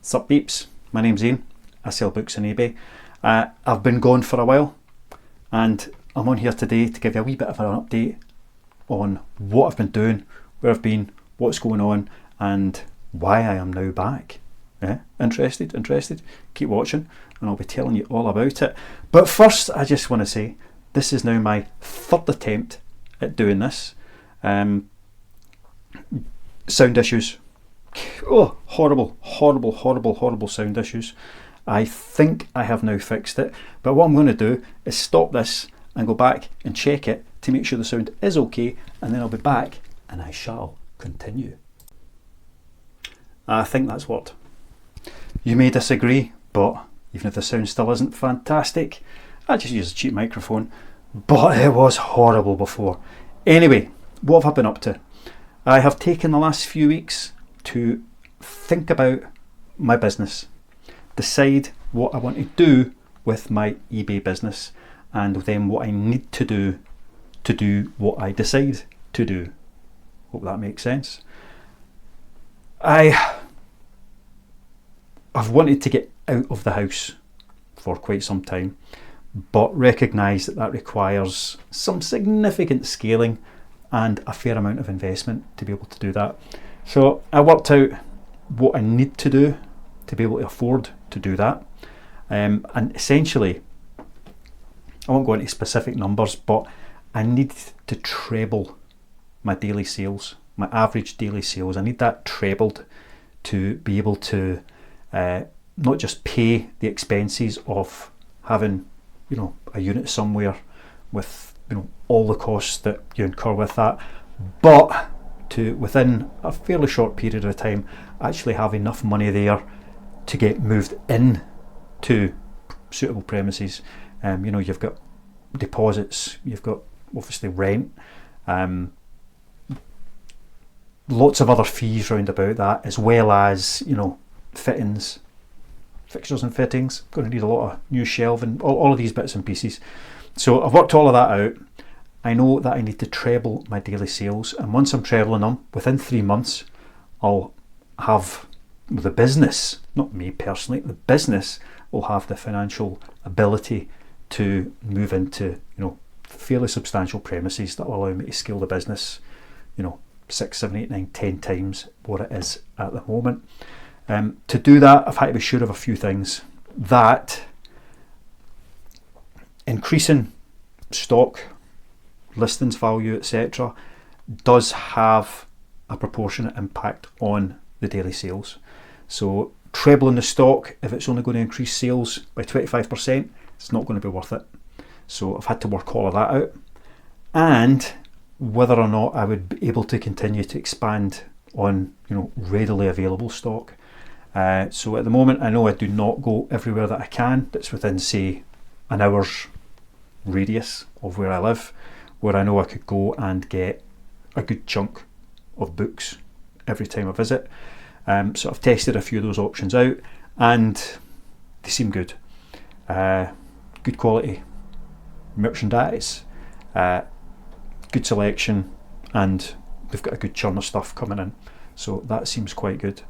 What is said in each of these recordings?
Sup peeps, my name's Ian, I sell books on eBay. I've been gone for a while and I'm on here today to give you a wee bit of an update on what I've been doing, where I've been, what's going on and why I am now back. Yeah? Interested? Keep watching and I'll be telling you all about it. But first I just want to say this is now my third attempt at doing this. Sound issues. Oh, horrible sound issues. I think I have now fixed it, but what I'm going to do is stop this and go back and check it to make sure the sound is okay, and then I'll be back and I shall continue. I think that's worked. You may disagree, but even if the sound still isn't fantastic, I just use a cheap microphone, but it was horrible before. Anyway, what have I been up to? I have taken the last few weeks to think about my business, decide what I want to do with my eBay business, and then what I need to do what I decide to do. Hope that makes sense. I've wanted to get out of the house for quite some time, but recognise that requires some significant scaling and a fair amount of investment to be able to do that. So I worked out what I need to do to be able to afford to do that, and essentially I won't go into specific numbers, but I need to treble my daily sales, my average daily sales. I need that trebled to be able to not just pay the expenses of having, a unit somewhere with, all the costs that you incur with that, but to, within a fairly short period of time, actually have enough money there to get moved in to suitable premises. You've got deposits, you've got obviously rent, lots of other fees round about that, as well as fittings, fixtures and fittings. Going to need a lot of new shelving, all of these bits and pieces. So I've worked all of that out. I know that I need to treble my daily sales, and once I'm trebling them, within 3 months I'll have the business, not me personally, the business will have the financial ability to move into fairly substantial premises that will allow me to scale the business 6, 7, 8, 9, 10 times what it is at the moment. To do that, I've had to be sure of a few things. That increasing stock, listings value, etc., does have a proportionate impact on the daily sales. So trebling the stock, if it's only going to increase sales by 25%, it's not going to be worth it. So I've had to work all of that out, and whether or not I would be able to continue to expand on readily available stock. So at the moment, I know I do not go everywhere that I can that's within, say, an hour's radius of where I live, where I know I could go and get a good chunk of books every time I visit. So I've tested a few of those options out and they seem good. Good quality merchandise, good selection, and they've got a good churn of stuff coming in. So that seems quite good.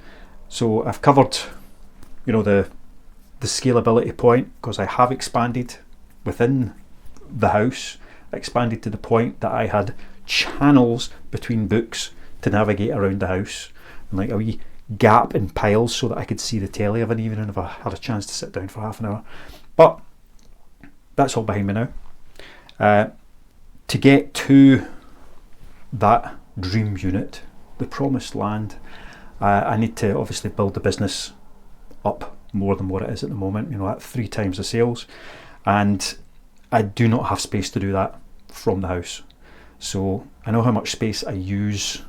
So I've covered the scalability point, because I have expanded within the house. I expanded to the point that I had channels between books to navigate around the house, and like a wee gap in piles so that I could see the telly of an evening if I had a chance to sit down for half an hour. But that's all behind me now. To get to that dream unit, the promised land, I need to obviously build the business up more than what it is at the moment, at 3 times the sales, and I do not have space to do that from the house. So I know how much space I use,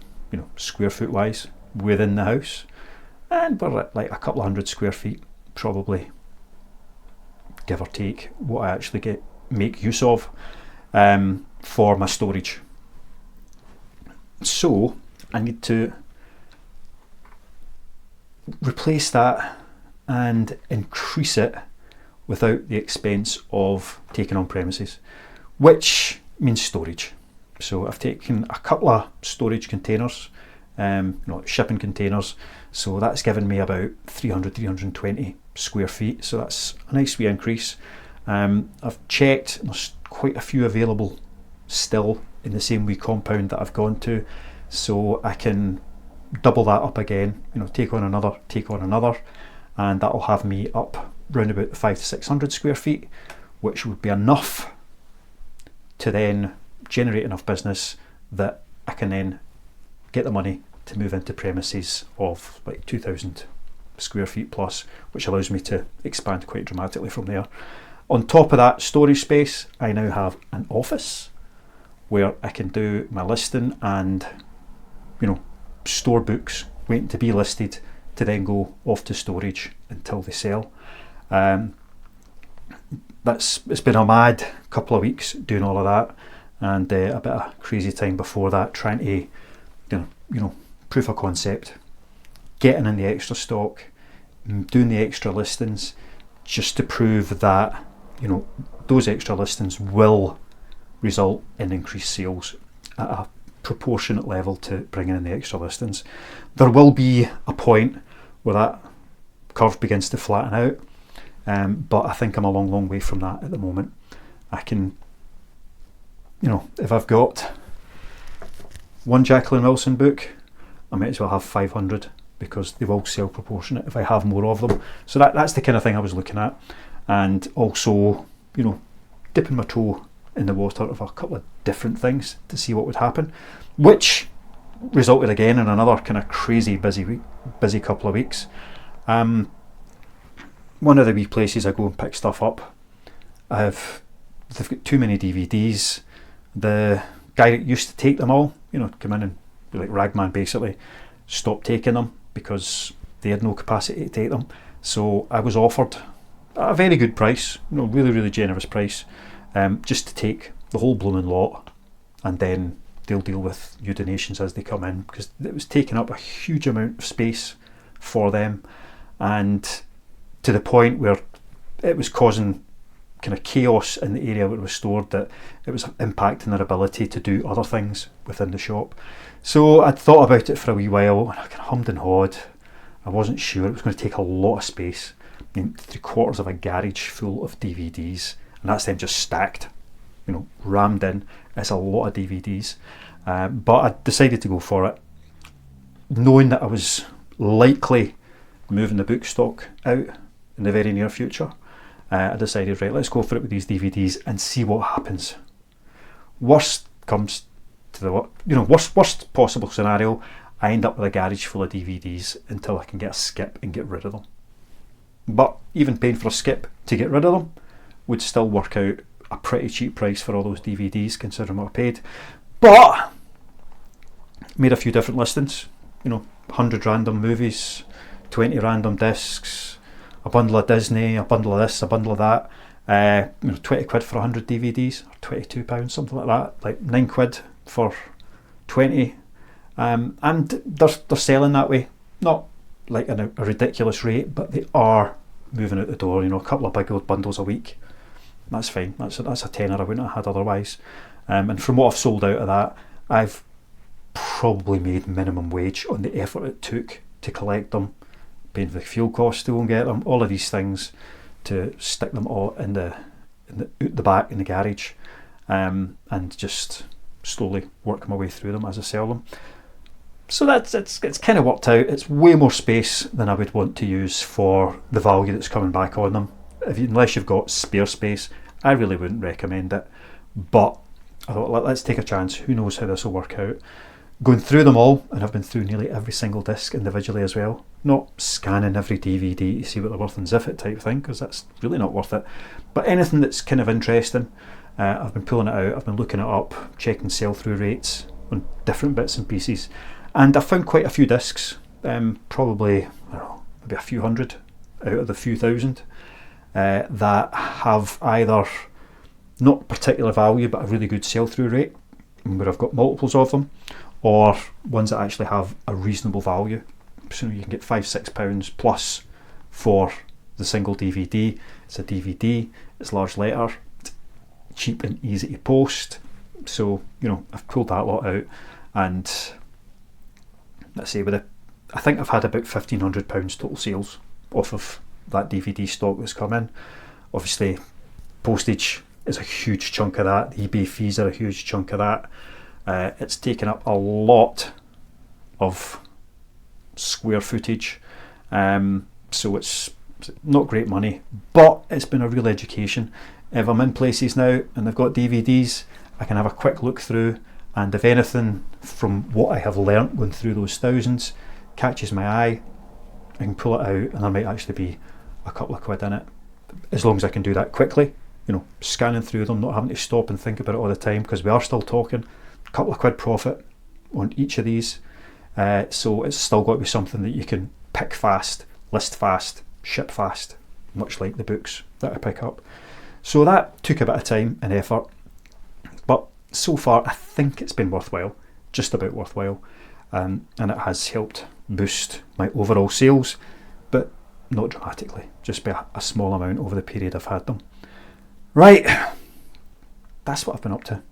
square foot wise within the house, and we're at like a couple of 100 square feet, probably, give or take, what I actually make use of for my storage. So I need to replace that and increase it without the expense of taking on premises, which means storage. So I've taken a couple of storage containers shipping containers. So that's given me about 320 square feet. So that's a nice wee increase. I've checked, there's quite a few available still in the same wee compound that I've gone to. So I can double that up again, take on another, and that'll have me up round about 500 to 600 square feet, which would be enough to then generate enough business that I can then get the money to move into premises of like 2,000 square feet plus, which allows me to expand quite dramatically from there. On top of that storage space, I now have an office where I can do my listing and store books waiting to be listed to then go off to storage until they sell. It's been a mad couple of weeks doing all of that, and a bit of crazy time before that trying to proof of concept, getting in the extra stock, doing the extra listings, just to prove that those extra listings will result in increased sales at a proportionate level to bringing in the extra listings. There will be a point where that curve begins to flatten out, but I think I'm a long way from that at the moment. I can, if I've got one Jacqueline Wilson book, I might as well have 500, because they will sell proportionate if I have more of them. So that's the kind of thing I was looking at, and also dipping my toe in the water of a couple of different things to see what would happen, which resulted again in another kind of crazy busy couple of weeks. One of the wee places I go and pick stuff up, they've got too many DVDs. The guy that used to take them all, come in and be like Ragman basically, stopped taking them because they had no capacity to take them. So I was offered a very good price, really generous price, just to take the whole blooming lot, and then they'll deal with your donations as they come in, because it was taking up a huge amount of space for them, and to the point where it was causing kind of chaos in the area where it was stored, that it was impacting their ability to do other things within the shop. So I'd thought about it for a wee while, and I kind of hummed and hawed. I wasn't sure. It was going to take a lot of space. 3/4 of a garage full of DVDs, and that's them just stacked, rammed in. It's a lot of DVDs, but I decided to go for it, knowing that I was likely moving the book stock out in the very near future. I decided, right, let's go for it with these DVDs and see what happens. Worst comes to the worst possible scenario, I end up with a garage full of DVDs until I can get a skip and get rid of them. But even paying for a skip to get rid of them would still work out a pretty cheap price for all those DVDs, considering what I paid. But made a few different listings, 100 random movies, 20 random discs, a bundle of Disney, a bundle of this, a bundle of that, 20 quid for 100 DVDs, or £22, something like that, like 9 quid for 20, and they're selling that way, not like a ridiculous rate, but they are moving out the door. A couple of big old bundles a week, that's fine. That's a tenner I wouldn't have had otherwise. And from what I've sold out of that, I've probably made minimum wage on the effort it took to collect them, paying for the fuel costs to go and get them, all of these things, to stick them all in the back in the garage, and just slowly work my way through them as I sell them. So it's kind of worked out. It's way more space than I would want to use for the value that's coming back on them. Unless you've got spare space, I really wouldn't recommend it. But I thought, let's take a chance. Who knows how this will work out. Going through them all, and I've been through nearly every single disc individually as well. Not scanning every DVD to see what they're worth and ziff it type thing, because that's really not worth it. But anything that's kind of interesting, I've been pulling it out. I've been looking it up, checking sell-through rates on different bits and pieces. And I found quite a few discs, probably, I don't know, maybe a few hundred out of the few thousand, that have either not particular value but a really good sell-through rate, where I've got multiples of them, or ones that actually have a reasonable value. So you can get £5-6 plus for the single DVD. It's a DVD, it's large letter, it's cheap and easy to post. So I've pulled that lot out, and let's say I think I've had about £1,500 total sales off of that DVD stock that's come in. Obviously, postage is a huge chunk of that. The eBay fees are a huge chunk of that. It's taken up a lot of square footage, so it's not great money, but it's been a real education. If I'm in places now and they've got DVDs, I can have a quick look through, and if anything from what I have learnt going through those thousands catches my eye, I can pull it out and there might actually be a couple of quid in it, as long as I can do that quickly, you know, scanning through them, not having to stop and think about it all the time, because we are still talking a couple of quid profit on each of these. So it's still got to be something that you can pick fast, list fast, ship fast, much like the books that I pick up. So that took a bit of time and effort, but so far I think it's been worthwhile, just about worthwhile, and it has helped boost my overall sales, but not dramatically, just by a small amount over the period I've had them. Right, that's what I've been up to.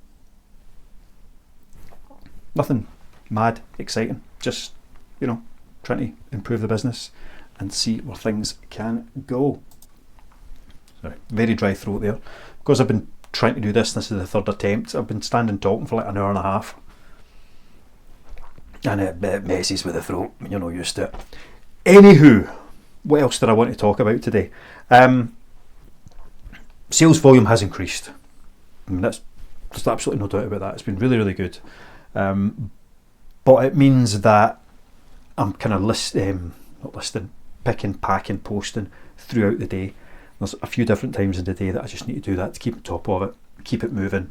Nothing mad, exciting, just, you know, trying to improve the business and see where things can go. Sorry, very dry throat there. Because I've been trying to do this is the third attempt, I've been standing talking for like an hour and a half. And it messes with the throat when you're not used to it. Anywho, what else did I want to talk about today? Sales volume has increased. I mean, there's absolutely no doubt about that. It's been really, really good. But it means that I'm kind of picking, packing, posting throughout the day. There's a few different times in the day that I just need to do that to keep on top of it, keep it moving,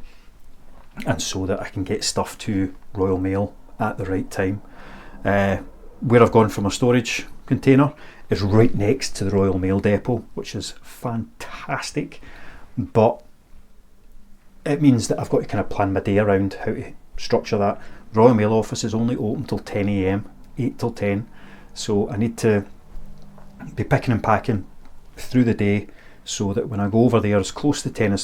and so that I can get stuff to Royal Mail at the right time. Where I've gone from a storage container is right next to the Royal Mail depot, which is fantastic, but it means that I've got to kind of plan my day around how to structure that. Royal Mail office is only open till 10 AM, 8 till 10, so I need to be picking and packing through the day so that when I go over there as close to 10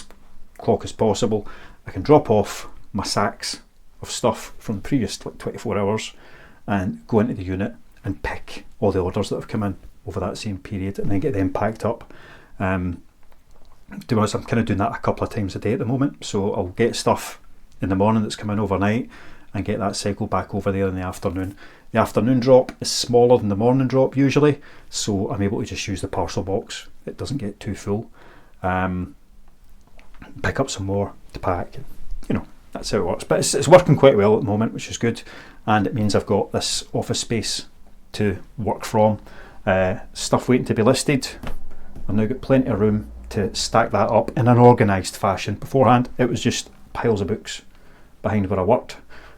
o'clock as possible, I can drop off my sacks of stuff from the previous 24 hours and go into the unit and pick all the orders that have come in over that same period and then get them packed up. To be honest, I'm kind of doing that a couple of times a day at the moment, so I'll get stuff in the morning that's come in overnight and get that cycle back over there in the afternoon. The afternoon drop is smaller than the morning drop usually, so I'm able to just use the parcel box. It doesn't get too full. Pick up some more to pack, you know, that's how it works. But it's working quite well at the moment, which is good, and it means I've got this office space to work from. Stuff waiting to be listed. I've now got plenty of room to stack that up in an organised fashion. Beforehand it was just piles of books behind where I worked.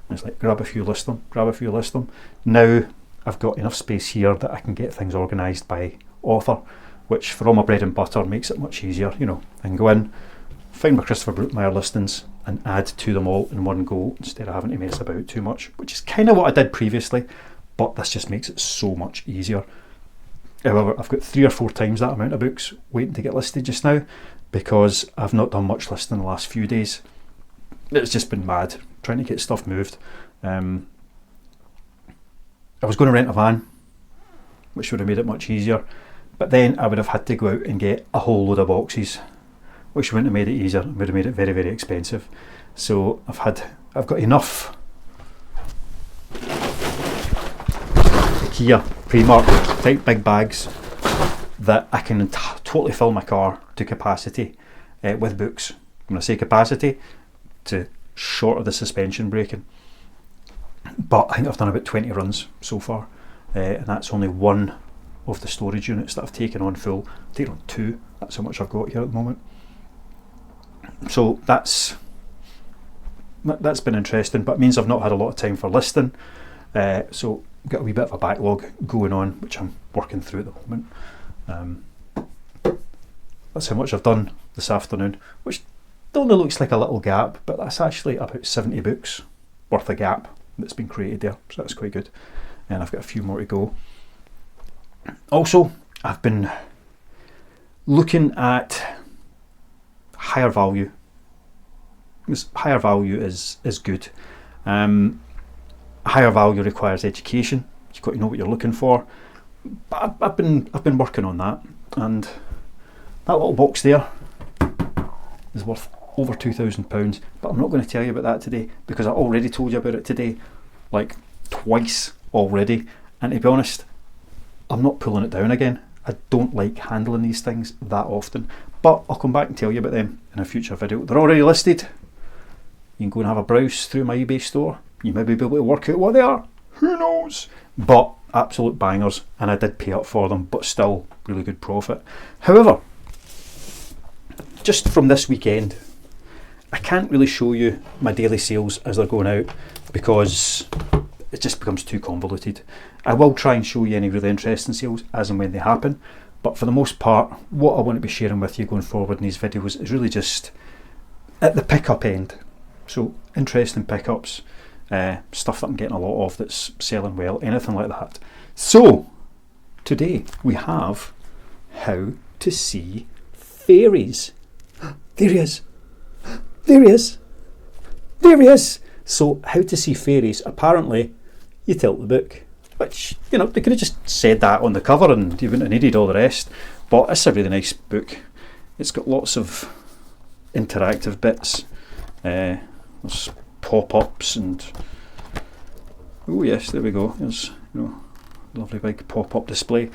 It's like grab a few, list them, grab a few, list them. Now I've got enough space here that I can get things organised by author, which for all my bread and butter makes it much easier. You know, I can go in, find my Christopher Brookmeyer listings and add to them all in one go instead of having to mess about too much, which is kind of what I did previously, but this just makes it so much easier. However, I've got 3 or 4 times that amount of books waiting to get listed just now because I've not done much listing the last few days. It's just been mad trying to get stuff moved. I was going to rent a van, which would have made it much easier, but then I would have had to go out and get a whole load of boxes, which wouldn't have made it easier. It would have made it very, very expensive. So I've got enough IKEA Primark type big bags that I can totally fill my car to capacity with books. When I say capacity, to short of the suspension braking. But I think I've done about 20 runs so far, and that's only one of the storage units that I've taken on full. I've taken on 2, that's how much I've got here at the moment. So that's been interesting, but it means I've not had a lot of time for listing, so I've got a wee bit of a backlog going on, which I'm working through at the moment. That's how much I've done this afternoon, which only looks like a little gap, but that's actually about 70 books worth of gap that's been created there, so that's quite good. And I've got a few more to go. Also, I've been looking at higher value. Higher value is good. Higher value requires education, You've got to know what you're looking for. But I've been working on that, and that little box there is worth over £2,000. But I'm not going to tell you about that today, because I already told you about it today, like twice already. And to be honest, I'm not pulling it down again. I don't like handling these things that often, but I'll come back and tell you about them in a future video. They're already listed. You can go and have a browse through my eBay store. You may be able to work out what they are. Who knows? But absolute bangers, and I did pay up for them, but still really good profit. However, just from this weekend, I can't really show you my daily sales as they're going out, because it just becomes too convoluted. I will try and show you any really interesting sales as and when they happen, but for the most part, what I want to be sharing with you going forward in these videos is really just at the pickup end. So interesting pickups, stuff that I'm getting a lot of that's selling well, anything like that. So today we have how to see fairies. There he is. There he is. There he is. So how to see fairies. Apparently you tilt the book, which, you know, they could have just said that on the cover and you wouldn't have needed all the rest, but it's a really nice book. It's got lots of interactive bits. There's pop-ups and, oh yes, there we go. There's, you know, lovely big pop-up display.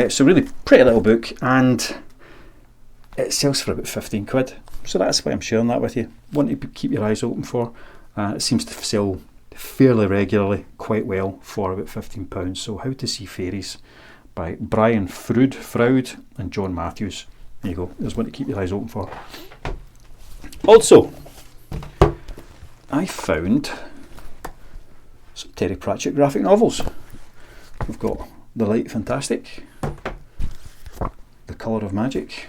So really pretty little book, and it sells for about 15 quid. So that's why I'm sharing that with you. One to keep your eyes open for. It seems to sell fairly regularly, quite well, for about £15. So How to See Fairies by Brian Froud and John Matthews. There you go. There's one to keep your eyes open for. Also, I found some Terry Pratchett graphic novels. We've got The Light Fantastic, The Colour of Magic,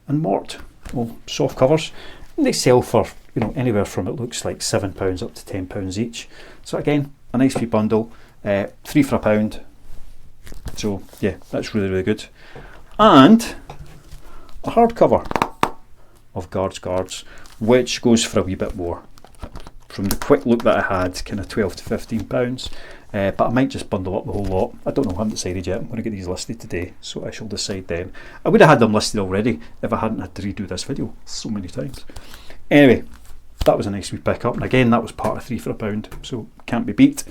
and Mort. All soft covers. And they sell for, you know, anywhere from, it looks like £7 up to £10 each. So again, a nice wee bundle, 3 for £1. So yeah, that's really, really good. And a hardcover of Guards, which goes for a wee bit more. From the quick look that I had, kind of £12 to £15. But I might just bundle up the whole lot. I don't know, I haven't decided yet. I'm going to get these listed today, so I shall decide then. I would have had them listed already if I hadn't had to redo this video so many times. Anyway, that was a nice wee pickup, and again, that was part of 3 for £1, so can't be beat.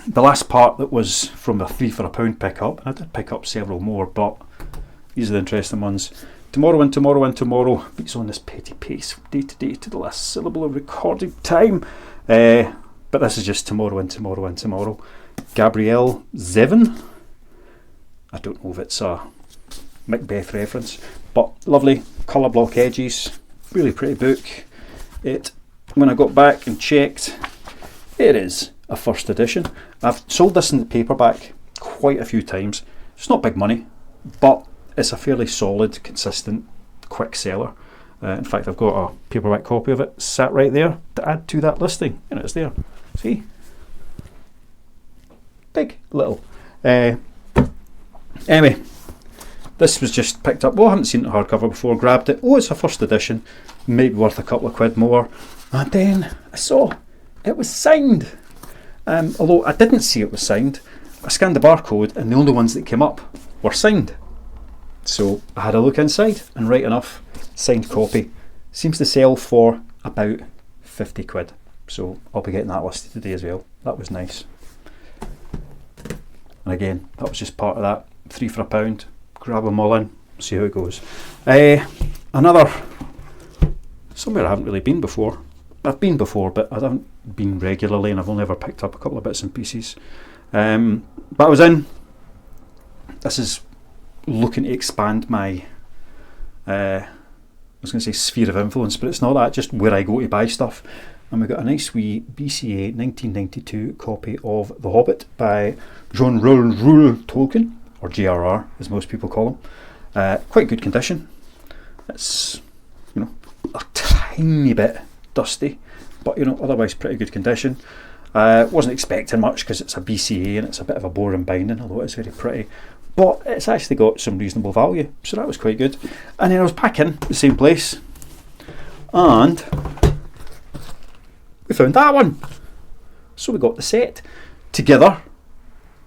The last part that was from the 3 for £1 pickup, and I did pick up several more, but these are the interesting ones. Tomorrow and tomorrow and tomorrow beats on this petty pace from day to day to the last syllable of recording time. But this is just tomorrow and tomorrow and tomorrow. Gabrielle Zevin. I don't know if it's a Macbeth reference, but lovely colour block edges. Really pretty book. When I got back and checked, it is a first edition. I've sold this in the paperback quite a few times. It's not big money, but it's a fairly solid, consistent, quick seller. In fact, I've got a paperback copy of it sat right there to add to that listing, and it's there. See? Big, little. Anyway, this was just picked up. Well, I haven't seen the hardcover before, grabbed it. Oh, it's a first edition, maybe worth a couple of quid more. And then I saw it was signed. Although I didn't see it was signed, I scanned the barcode and the only ones that came up were signed. So I had a look inside, and right enough, signed copy. Seems to sell for about 50 quid. So I'll be getting that listed today as well. That was nice. And again, that was just part of that 3 for £1. Grab them all in, see how it goes. Another, somewhere I haven't really been before. I've been before, but I haven't been regularly, and I've only ever picked up a couple of bits and pieces. But I was in. This is looking to expand my I was going to say sphere of influence, but it's not that, just where I go to buy stuff. And we got a nice wee BCA 1992 copy of The Hobbit by John Rule Tolkien, or JRR as most people call him. Quite good condition. It's, you know, a tiny bit dusty, but you know, otherwise pretty good condition. Wasn't expecting much because it's a BCA and it's a bit of a boring binding, although it's very pretty. But it's actually got some reasonable value, so that was quite good. And then I was back in the same place, and we found that one. So we got the set. together,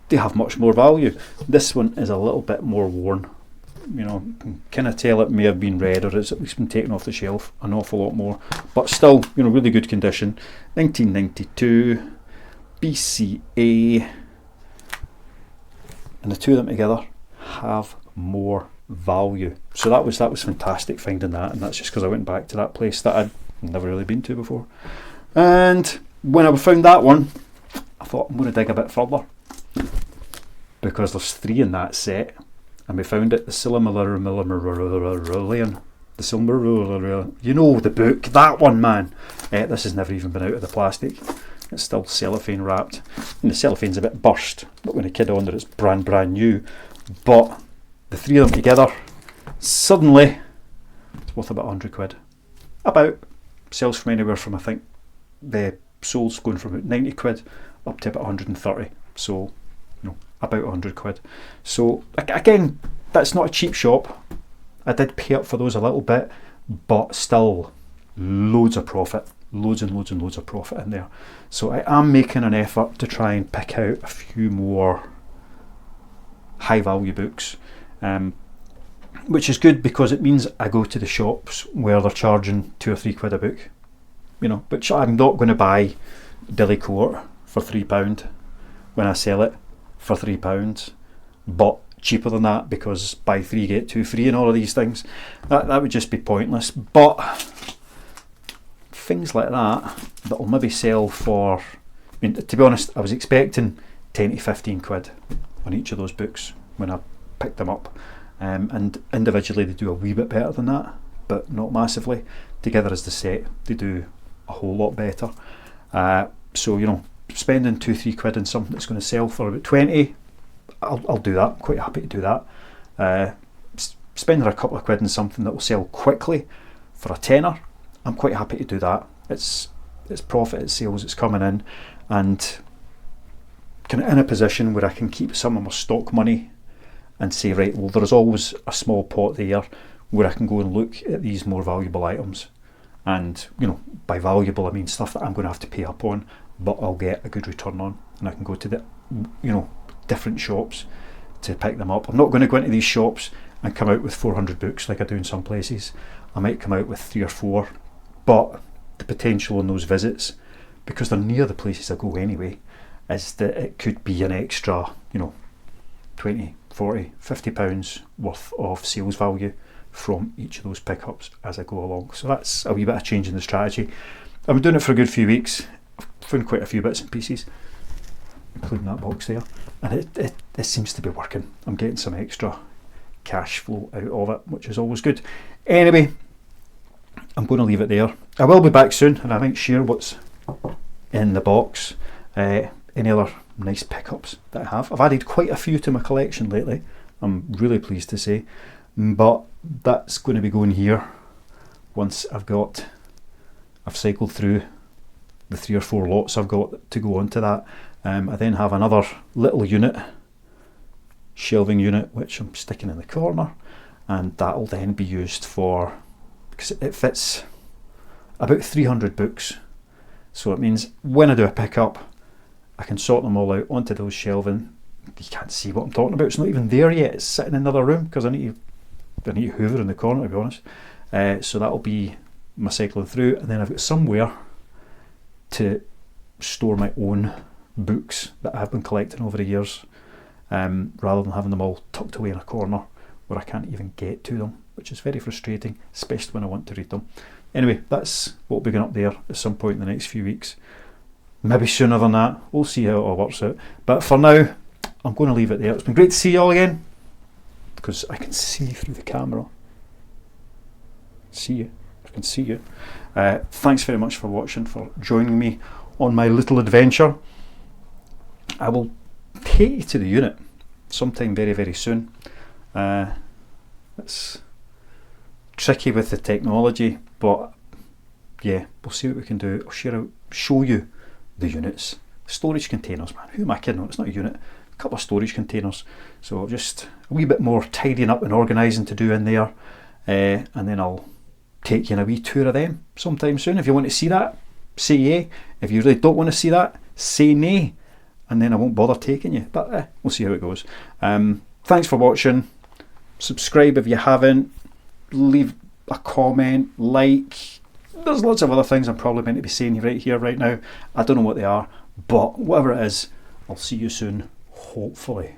they have much more value. This one is a little bit more worn. You know, you can kind of tell it may have been read, or it's at least been taken off the shelf an awful lot more. But still, you know, really good condition. 1992, BCA, and the two of them together have more value. So that was fantastic finding that, and that's just because I went back to that place that I'd never really been to before. And when I found that one, I thought I'm going to dig a bit further, because there's 3 in that set, and we found it, the Silmarillion, you know, the book, that one, man. This has never even been out of the plastic. It's still cellophane wrapped, and the cellophane's a bit burst, but when a kid on there, it's brand new. But the 3 of them together, suddenly it's worth about 100 quid. About, sells from anywhere from, I think the soul's going from about 90 quid up to about 130. So, you know, about 100 quid. So again, that's not a cheap shop. I did pay up for those a little bit, but still loads of profit, loads and loads of profit in there. So I am making an effort to try and pick out a few more high value books, which is good, because it means I go to the shops where they're charging 2 or 3 quid a book, you know, which I'm not going to buy Dilly Court for £3 when I sell it for £3, but cheaper than that, because buy 3 get 2 free and all of these things. That would just be pointless. But things like that will maybe sell for, I mean, to be honest, I was expecting 10 to 15 quid on each of those books when I picked them up, and individually they do a wee bit better than that, but not massively. Together as the set, they do a whole lot better. So, you know, spending 2-3 quid on something that's going to sell for about 20, I'll do that. I'm quite happy to do that. Spending a couple of quid on something that will sell quickly for a tenner, I'm quite happy to do that. It's profit, it's sales, it's coming in, and kind of in a position where I can keep some of my stock money and say, right, well, there's always a small pot there where I can go and look at these more valuable items. And, you know, by valuable I mean stuff that I'm going to have to pay up on, but I'll get a good return on, and I can go to the, you know, different shops to pick them up. I'm not going to go into these shops and come out with 400 books like I do in some places. I might come out with 3 or 4, but the potential on those visits, because they're near the places I go anyway, is that it could be an extra, you know, 20, 40, 50 pounds worth of sales value from each of those pickups as I go along. So that's a wee bit of change in the strategy. I've been doing it for a good few weeks. I've found quite a few bits and pieces, including that box there, and it seems to be working. I'm getting some extra cash flow out of it, which is always good. Anyway, I'm going to leave it there. I will be back soon, and I might share what's in the box. Any other nice pickups that I have. I've added quite a few to my collection lately, I'm really pleased to say, but that's going to be going here once I've cycled through the 3 or 4 lots I've got to go onto that. I then have another little unit, shelving unit, which I'm sticking in the corner, and that'll then be used for, because it fits about 300 books, so it means when I do a pickup I can sort them all out onto those shelving. You can't see what I'm talking about, it's not even there yet, it's sitting in another room because I need to hoover in the corner, to be honest. So that'll be my cycling through, and then I've got somewhere to store my own books that I've been collecting over the years, rather than having them all tucked away in a corner where I can't even get to them, which is very frustrating, especially when I want to read them. Anyway, that's what will be going up there at some point in the next few weeks. Maybe sooner than that, we'll see how it all works out. But for now, I'm going to leave it there. It's been great to see you all again, because I can see through the camera. See you. I can see you. Thanks very much for watching, for joining me on my little adventure. I will take you to the unit sometime very, very soon. It's tricky with the technology, but yeah, we'll see what we can do. I'll show you the units. Storage containers, man, who am I kidding on? It's not a unit, a couple of storage containers. So just a wee bit more tidying up and organising to do in there, and then I'll take you on a wee tour of them sometime soon. If you want to see that, say yay. If you really don't want to see that, say nay. and then I won't bother taking you. But we'll see how it goes. Thanks for watching. Subscribe if you haven't. Leave a comment, like. There's lots of other things I'm probably meant to be saying right here, right now. I don't know what they are, but whatever it is, I'll see you soon, hopefully.